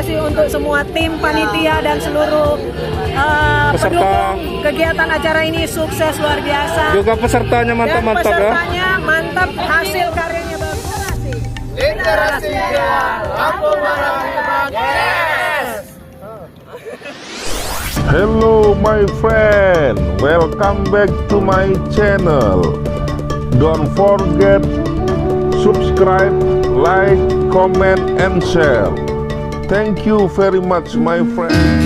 kasih untuk semua tim panitia dan seluruh pendukung kegiatan acara ini, sukses luar biasa. Juga pesertanya mantap-mantap ya. Pesertanya mantap, hasil karyanya bagus. Literasi Lampung Barat hebat. Hello my friend, welcome back to my channel. Don't forget subscribe, like, comment and share. Thank you very much my friend.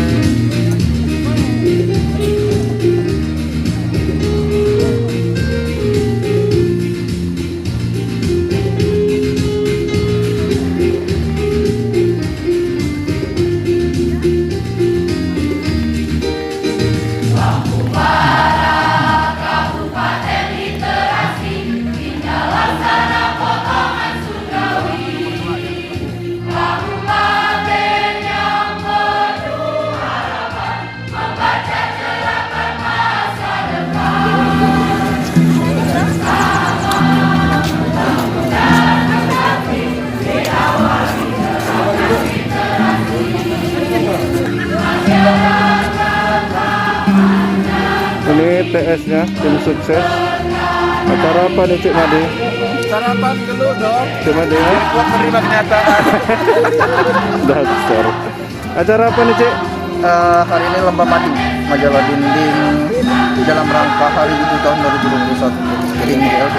Ini TS-nya, tim sukses. Acara apa nih Cik Madi? Sarapan dulu dong. Cik Madi ya? Buat menerima kenyataan. Dasar. Acara apa nih Cik? Hari ini lomba mading, majalah dinding dalam rangka Hari Ibu tahun 2021 dari GLD.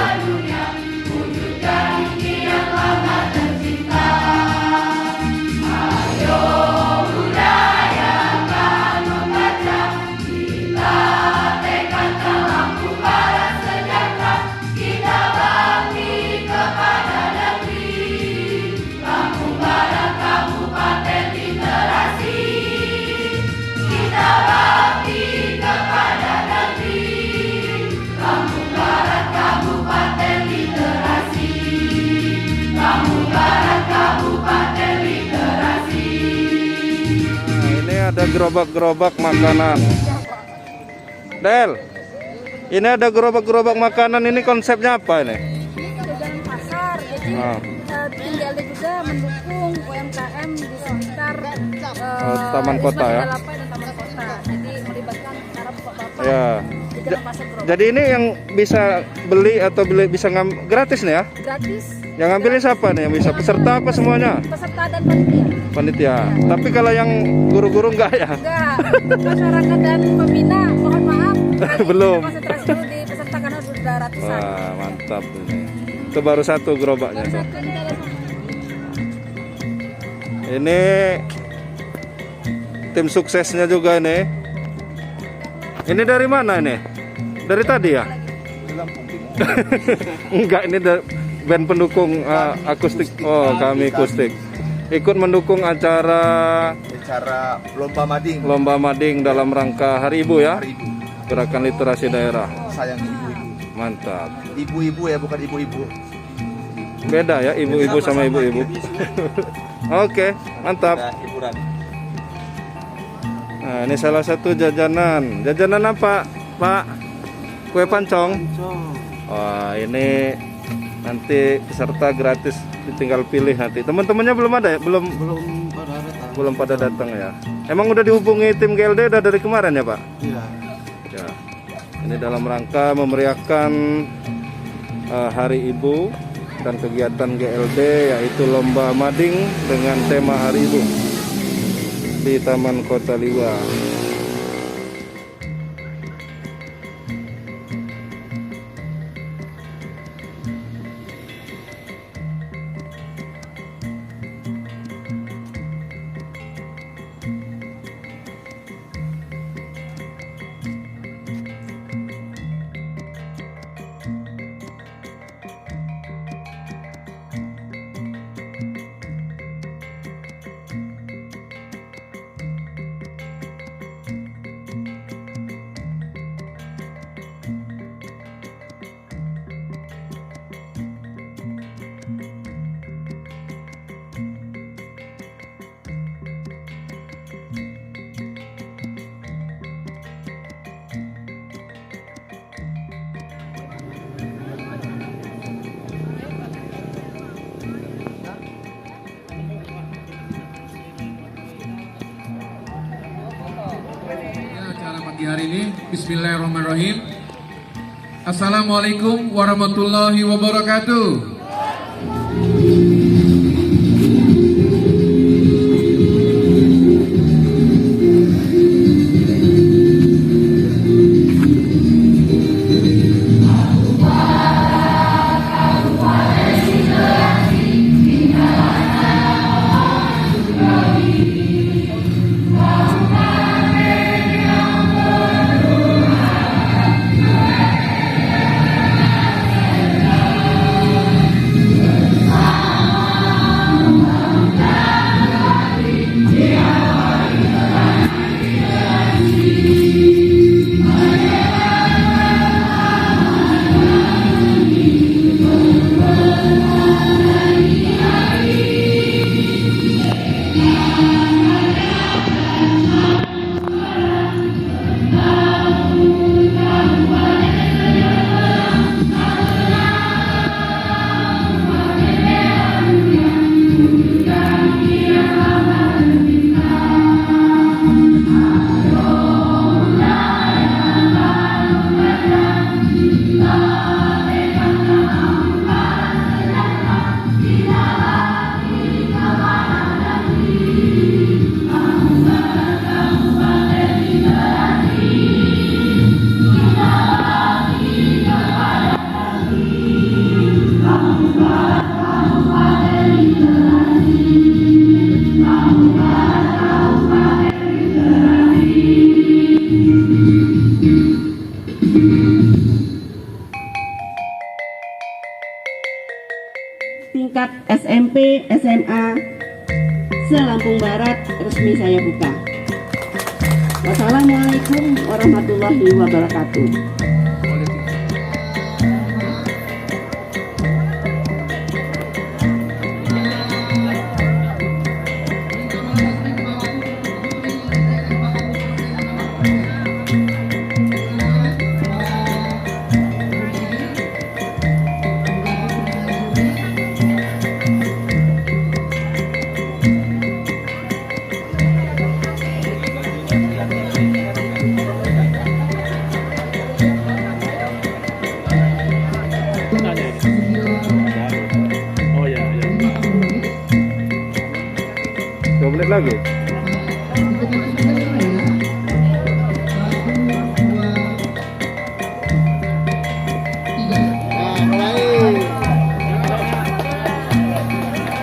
Ada gerobak-gerobak makanan. Del, ini ada gerobak-gerobak makanan. Ini konsepnya apa ini? Ini ada jalan pasar, jadi tim GLD juga mendukung UMKM di sekitar Taman Kota ya? dan Taman Kota. Jadi melibatkan para bapak-bapak Ya. di jalan pasar gerobak. Jadi ini yang bisa beli atau bisa gratis nih ya? Gratis. Yang ngambilnya siapa nih? Yang bisa peserta apa semuanya? Peserta dan panitia. Panitia. Tapi kalau yang guru-guru enggak ya? Enggak, masyarakat dan pembina mohon maaf. Belum. Konsentrasi dulu di peserta karena sudah ratusan. Wah, mantap ini. Itu baru satu gerobaknya tuh. Ini tim suksesnya juga ini. Ini dari mana ini? Dari tadi ya? Enggak, ini band pendukung akustik. Oh, kami akustik. Ikut mendukung acara lomba mading dalam rangka Hari Ibu ya. Hari Ibu. Gerakan literasi daerah. Sayang ibu-ibu. Mantap. Ibu-ibu ya, bukan ibu-ibu. Beda ya ibu-ibu sama ibu-ibu. Oke, mantap. Hiburan. Nah, ini salah satu jajanan. Jajanan apa, Pak? Kue pancong. Wah, ini nanti peserta gratis, tinggal pilih nanti. Teman-temannya belum ada ya? Belum pada datang ya. Emang udah dihubungi tim GLD udah dari kemarin ya, Pak? Iya. Ya. Ini dalam rangka memeriahkan Hari Ibu dan kegiatan GLD yaitu lomba mading dengan tema Hari Ibu di Taman Kota Liwa. hari ini. Bismillahirrahmanirrahim. Assalamualaikum warahmatullahi wabarakatuh. Tingkat SMP, SMA se-Lampung Barat resmi saya buka. Wassalamualaikum warahmatullahi wabarakatuh. Lagi.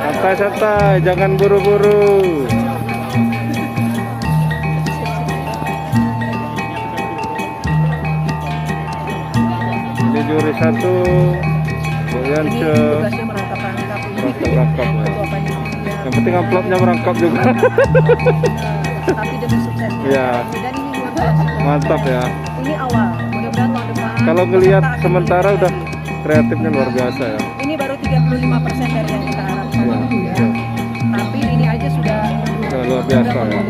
Santai-santai, jangan buru-buru. Ini juri satu, Boyance. Tugasnya merangkap-rangkap ini. Merangkap ya. Ketua panitia. Yang penting amplopnya merangkap juga. Tapi demi sukses. Iya. Dan ini luar biasa. Mantap ya. Ini awal. Mudah-mudahan tahun depan. Kalau ngelihat peserta akan sementara lebih udah lagi. kreatifnya luar biasa ya. Ini baru 35% dari yang kita harapkan. Iya, Ya. iya. Tapi ini aja sudah Luar biasa ya.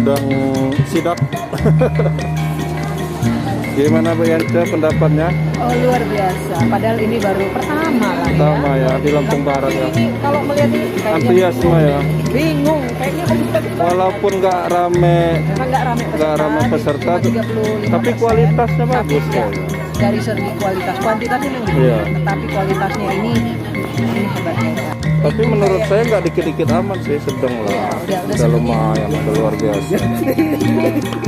sedang sidak. Gimana Bu Yance pendapatnya? Oh luar biasa. Padahal ini baru pertama lah ya. Pertama ya di Lampung Barat ya. Ini kalau melihat ini kayaknya Antusiasme ya. bingung. Kayaknya bisa Walaupun nggak rame, nggak rame peserta, 35 tapi kualitasnya bagus ya. ya. Dari segi kualitas, kuantitasnya yang lebih Iya. tetapi kualitasnya ini hebatnya. Tapi menurut saya nggak dikit-dikit aman sih, sedang lah. Udah lumayan, udah luar biasa.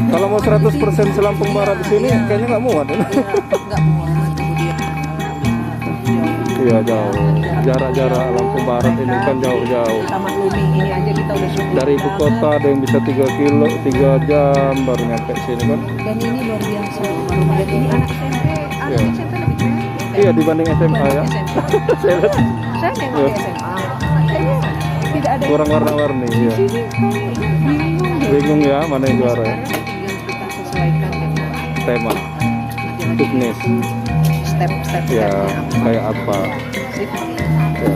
Kalau mau 100% selampung Barat di sini, kayaknya nggak muat. Ya? Nggak muat kemudian. Iya jauh. Jarak-jarak Lampung Barat ini kan jauh-jauh. Taman Luming ini aja kita udah syukur Dari ibu banget. kota ada yang bisa 3 kilo, 3 jam baru nyampe sini kan. Dan ini luar biasa. Baru melihat ini anak SMP, anak Iya. SMP lebih keren. Iya dibanding SMA ya. Saya memang di SMA. Kayaknya tidak ada Kurang warna-warni ya. sini. Bingung ya mana yang juara ya. Tinggal kita sesuaikan dengan Tema fitness step-step ya kayak apa. Ya.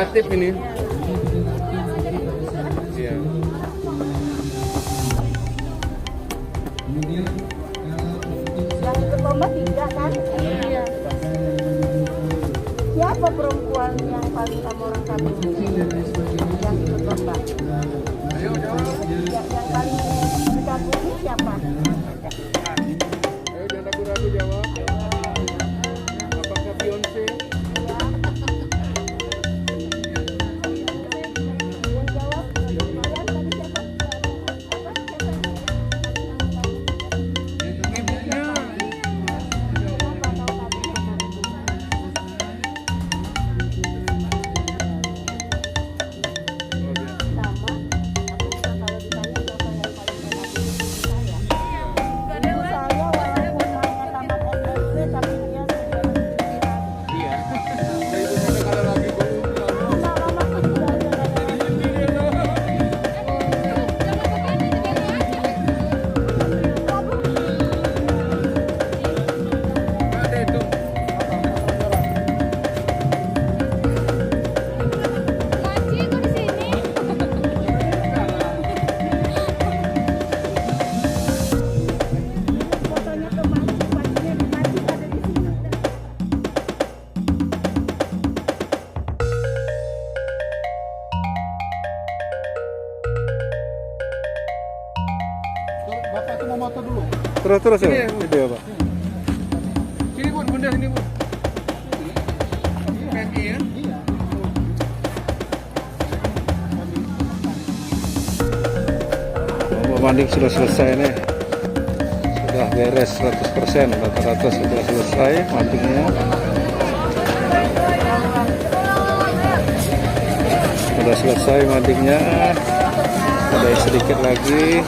kreatif ini. Iya. Yang ikut lomba 3 kan? Iya. Siapa perempuan yang paling kamu orang kampung yang ikut lomba? Yang paling dikagumi siapa? Ayo jangan ragu-ragu jawab. Apakah Beyonce? Yang jawab kalian tadi siapa? Terus ya, video Pak. Sini Bun, bunda sini Bun. Kaki ya. Banding sudah selesai nih, sudah beres 100%, rata-rata sudah selesai mandingnya. Sudah selesai mandingnya, ada sedikit lagi.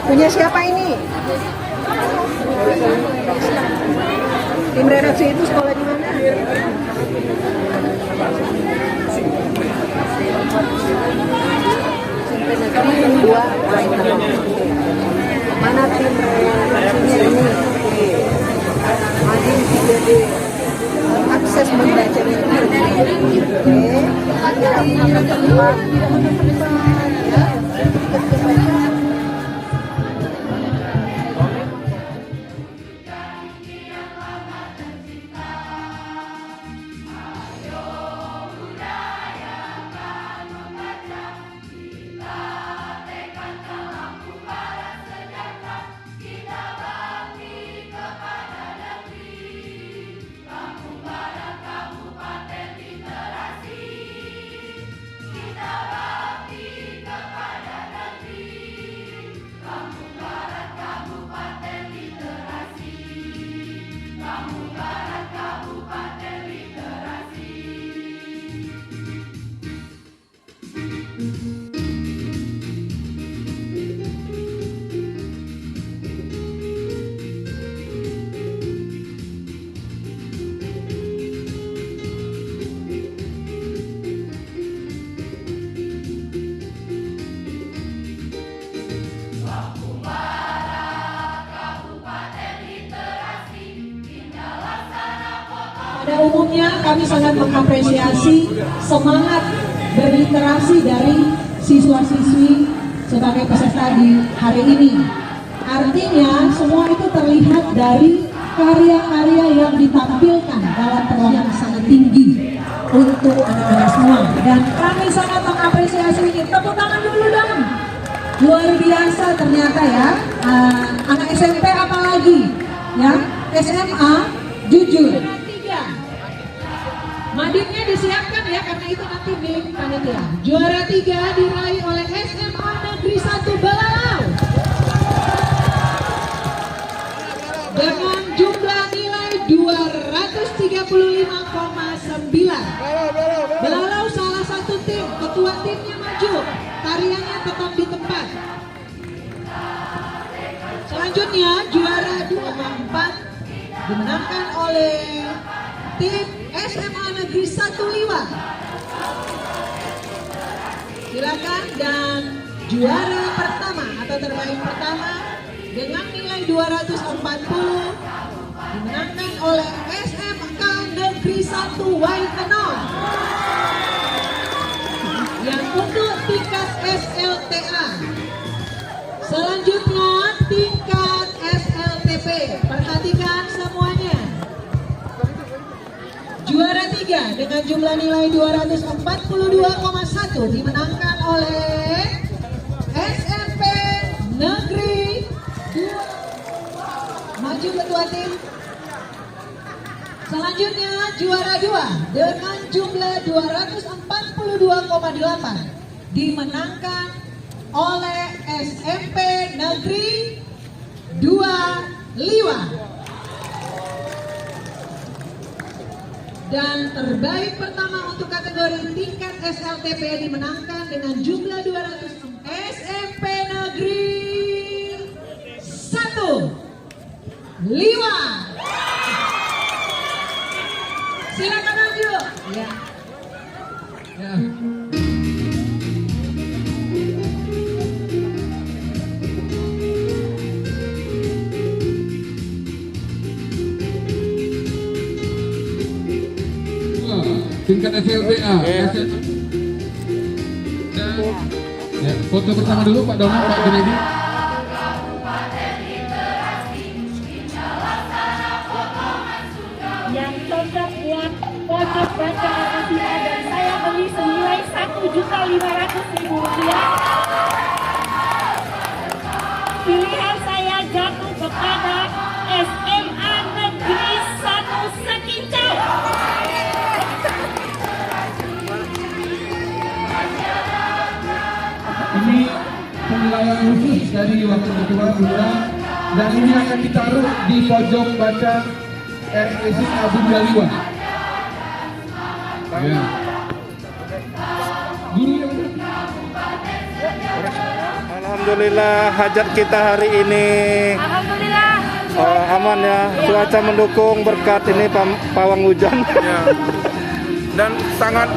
Punya siapa ini? Tim redaksi itu sekolah di mana? Dua. Mana tim redaksinya ini? Adin 3D. Akses membaca ini. Pada umumnya kami sangat mengapresiasi semangat berliterasi dari siswa-siswi sebagai peserta di hari ini. Artinya semua itu terlihat dari karya-karya yang ditampilkan dalam peluang yang sangat tinggi untuk anak-anak semua. Dan kami sangat mengapresiasi ini. Tepuk tangan dulu dong. Luar biasa ternyata ya. Anak SMP apalagi ya, SMA jujur. Madingnya disiapkan ya, karena itu nanti milik panitia. Juara 3 diraih oleh SMA Negeri 1 Balalau dengan jumlah nilai 235,9. Balalau salah satu tim, ketua timnya maju, tariannya tetap di tempat. Selanjutnya juara 2/4 dimenangkan oleh tim SMA Negeri 1 Liwa. Silakan. Dan juara pertama atau terbaik pertama dengan nilai 240 dimenangkan oleh SMK Negeri 1 Waitenon. Yang untuk tingkat SLTA. Selanjutnya tingkat SLTP. Perhatikan semuanya. Juara 3 dengan jumlah nilai 242,1 dimenangkan oleh SMP Negeri 2. Maju ketua tim. Selanjutnya juara 2 dengan jumlah 242,8 dimenangkan oleh SMP Negeri 2 Liwa. Dan terbaik pertama untuk kategori tingkat SLTP dimenangkan dengan jumlah 200 SMP Negeri 1 Liwa. Silakan maju. Ya. Ya. Tingkat SLTA. Ya, foto bersama dulu Pak Donald, Pak Junedi. Ya, Rp2.500.000. Pilihan saya jatuh kepada SMA Negeri 1 Sekincau. Ini penilaian khusus dari Wakil Ketua Bunda, dan ini akan ditaruh di pojok baca RSI Abu Daliwa. Ya. Guru yang Alhamdulillah hajat kita hari ini Alhamdulillah. aman ya, cuaca mendukung berkat ini pawang hujan. Ya. Dan sangat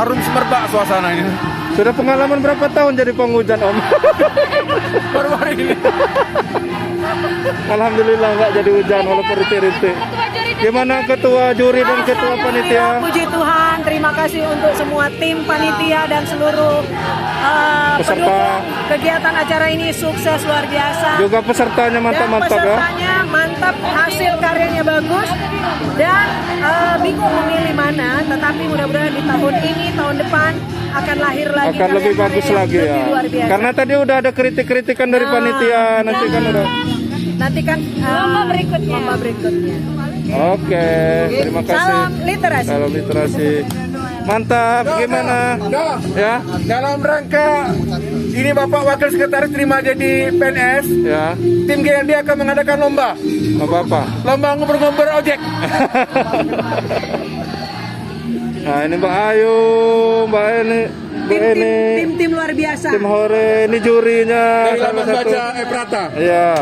harum semerbak suasana ini. Sudah pengalaman berapa tahun jadi pawang hujan Om? Baru hari ini. Alhamdulillah nggak jadi hujan walaupun rintik-rintik. Gimana ketua juri dan ketua panitia? Puji Tuhan, terima kasih untuk semua tim panitia dan seluruh Peserta. pendukung kegiatan acara ini sukses luar biasa. Juga pesertanya Dan mantap-mantap ya. pesertanya mantap, hasil karyanya bagus dan bingung memilih mana. Tetapi mudah-mudahan di tahun ini, tahun depan akan lahir lagi. Akan lebih karya-karya bagus yang lagi ya. lebih luar biasa. Karena tadi udah ada kritik-kritikan dari panitia, nanti kan udah. Nanti kan lomba berikutnya. Oke, terima kasih. Salam literasi. Salam literasi. Mantap, gimana? Ya, Dalam rangka ini Bapak Wakil Sekretaris terima jadi PNS, ya, tim GRD akan mengadakan lomba. nggak apa-apa. Lomba ngubur-ngubur ojek. Nah ini Mbak Ayu, Mbak ini, Tim luar biasa. tim Hore, ini jurinya. Dari salah laman satu. baca Eprata. Iya.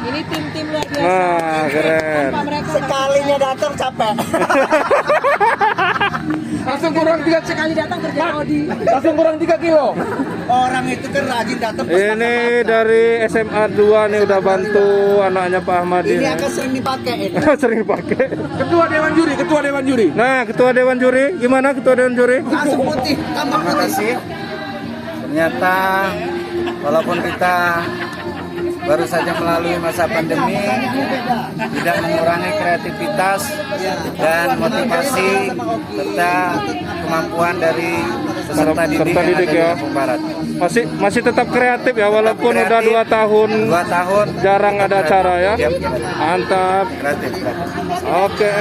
Ini tim luar biasa. Nah, keren. Sekalinya datang capek. Langsung kurang 3 Sekali datang kerja Audi. Langsung kurang 3 kilo. Orang itu kan rajin datang. Ini dari SMA 2 nih udah bantu anaknya Pak Ahmad Ini ini. akan sering dipakai. Sering pakai. Ketua Dewan Juri. Nah, ketua dewan juri, gimana ketua dewan juri? Langsung putih, tambah Terima kasih. Ternyata walaupun kita baru saja melalui masa pandemi, tidak mengurangi kreativitas dan motivasi serta kemampuan dari peserta didik yang ada di ya. Lampung Barat. Masih tetap kreatif ya walaupun Kreatif. udah 2 tahun 2 tahun jarang ada acara ya. Iya, Mantap. kreatif. Oke.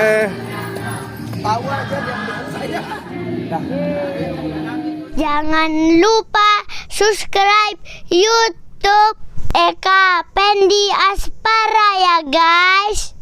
Jangan lupa subscribe YouTube Eka Pendi Aspara ya guys.